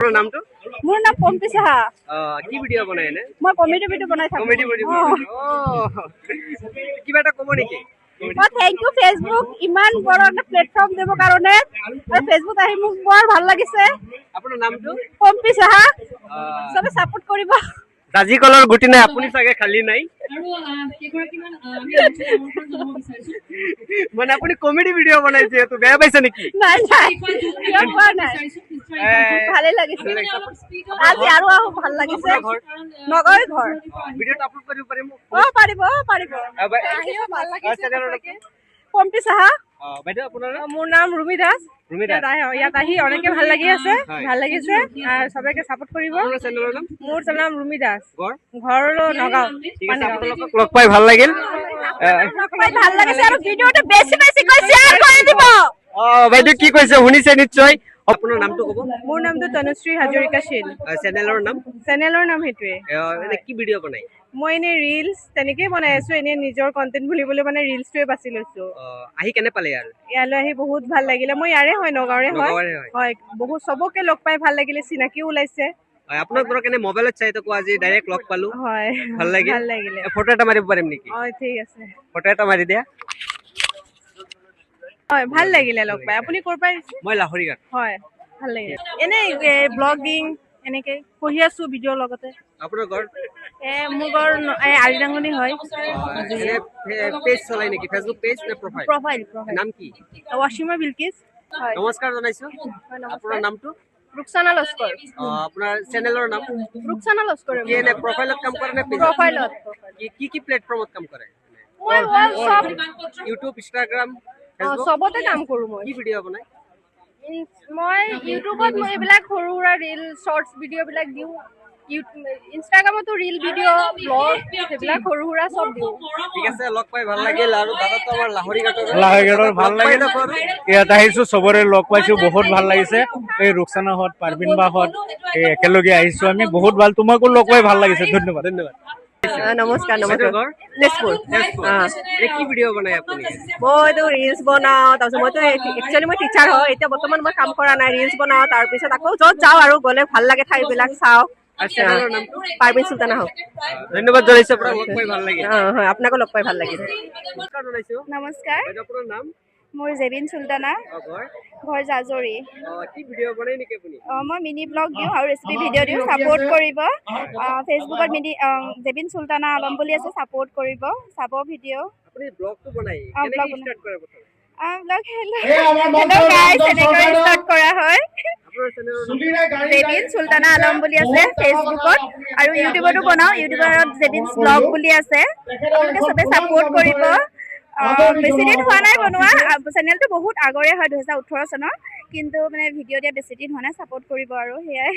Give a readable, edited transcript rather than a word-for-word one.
আপোনাৰ নামটো? মোৰ নাম পম্পী সাহা। কি ভিডিঅ' বনাই এনে? মই কমেডি ভিডিঅ' বনাই থাকো। Comedy video'. কিবা এটা ক'ব নেকি? থেংক ইউ ফেচবুক ইমান বড় একটা প্লেটফৰ্ম দিব কাৰণে আৰু ফেচবুক আহি মোক বৰ ভাল লাগিছে। আপোনাৰ নামটো? পম্পী সাহা। সবে সাপোৰ্ট কৰিব। জাজি কলৰ গুটি নাই আপুনি চাগে খালি নাই মানে আপুনি কমেডি ভিডিঅ' বনাইছে তো বেয়া পাইছে নেকি? নাই নাই ভালে লাগিছে আজি আৰু ভাল লাগিছে নগৰ ঘৰ ভিডিঅ'টো আপলোড কৰিব পাৰিম পাৰিব আহিও ভাল লাগিছে পম্পী সাহা বাইদেউ আপোনাৰ মোৰ নাম ৰুমি দাস ইয়াত আহি অনেকে ভাল লাগি আছে ভাল লাগিছে আৰ সবাইকে সাপোৰ্ট কৰিব মোৰ নাম ৰুমি দাস ঘৰ নগাঁও লগ পাই ভাল লাগিল ভাল লাগিছে আৰু ভিডিঅ'টো বেছি বেছি কৈ শেয়াৰ কৰি দিব বাইদেউ কি কৈছে শুনিছে নিশ্চয় আপোনাৰ নামটো ক'ব মোৰ নামটো তনুশ্ৰী হাজৰিকা শীল চেনেলৰ নাম হেতুৱে এনে কি ভিডিঅ' বনাই মই এনে ৰিলছ তেনেকৈ বনাই আছো এনে নিজৰ কন্টেন্ট বুলিবলৈ মানে ৰিলছটোৱে বাছি লৈছো আহি কেনে পালে আৰু ইয়ালৈ আহি বহুত ভাল লাগিলে মই ইয়াৰে হয় নগাঁৱৰে হয় বহুত সবকে লগ পাই ভাল লাগিলে চিনাকিও ওলাইছে আপোনাক ধৰক এনে মোবাইলত চাই তো আজি ডাইৰেক্ট লগ পালো হয় ভাল লাগিলে ফটো এটা মাৰিব পাৰিম নেকি ঠিক আছে ফটো এটা মাৰি দিয়া হয় ভাল লাগিলে লগ পাই আপুনি ক'ৰ পৰা মই লাহৰিঘাট হয় ভাল লাগিলে এনে ব্লগিং এনেকে পঢ়ি আছো ভিডিঅ' লগতে আপোনাৰ ঘৰ মোৰ ঘৰ আলিডাংগনি হয় পেজ চলাই নেকি ফেচবুক পেজ নে প্ৰফাইল নাম কি ৱাসিমা বিলকিছ নমস্কাৰ জনাইছো আপোনাৰ নামটো ৰুকসানা লস্কৰ আপোনাৰ চেনেলৰ নাম ৰুকসানা লস্কৰ কি এনে প্ৰফাইলত কাম কৰে নে প্ৰফাইলত কি প্লেটফৰ্মত কাম কৰে মই সব ইউটিউব ইনষ্টাগ্ৰাম সবতে কাম কৰো মই কি ভিডিঅ' বনাই মই ইউটিউবত মই এইবিলাক সৰু সুৰা ৰিল শৰ্টছ ভিডিঅ' বিলাক দিওঁ ইনষ্টাগ্ৰামতো ৰিল ভিডিঅ' ব্লগ সেইবিলাক সৰু সুৰা চব দিওঁ ঠিক আছে লগ পাই ভাল লাগিল আৰু দাদাটো আমাৰ লাহৰিঘাটৰ ভাল লাগিল ইয়াত আহিছো চবৰে লগ পাইছো বহুত ভাল লাগিছে এই ৰুকসানা হত পাৰবিন বা হত এই একেলগে আহিছো আমি বহুত ভাল তোমাকো লগ পাই ভাল লাগিছে ধন্যবাদ নমস্কাৰ তেজপুৰ কি ভিডিঅ' বনাই আপুনি মইতো ৰিলছ বনাওঁ তাৰপিছত মইতো একচুৱেলি মই টিচাৰ হয় এতিয়া বৰ্তমান মই কাম কৰা নাই ৰিলছ বনাওঁ তাৰপিছত আকৌ য'ত যাওঁ আৰু গ'লে ভাল লাগে ঠাইবিলাক চাওঁ পাৰবিন চুলতানা হওক ধন্যবাদ জনাইছো আপোনাক লগ পাই ভাল লাগিল হয় আপোনাকো লগ পাই ভাল লাগিল নমস্কাৰ আপোনাৰ নাম মোৰ জেবিন চুলতানা ঘৰ জাজৰি কি ভিডিঅ' বনাই নেকি আপুনি মই মিনি ব্লগ দিওঁ আৰু ৰেচিপি ভিডিঅ' দিওঁ ছাপোৰ্ট কৰিব ফেচবুকত জেবিন চুলতানা আলম বুলি আছে ছাপোৰ্ট কৰিব চাব ভিডিঅ' আপুনি ব্লগটো বনাই কেনেকৈ ষ্টাৰ্ট কৰে প্ৰথমে ষ্টাৰ্ট কৰা হয় জেবিন চুলতানা আলম বুলি আছে ফেচবুকত আৰু ইউটিউবতো বনাওঁ ইউটিউবত জেবিন ব্লগ বুলি আছে আপোনালোকে চবে ছাপোৰ্ট কৰিব বেছি দিন হোৱা নাই বনোৱা চেনেলটো বহুত আগৰে হয় 2018 চনৰ কিন্তু মানে ভিডিঅ' দিয়া বেছি দিন হোৱা নাই ছাপোৰ্ট কৰিব আৰু সেয়াই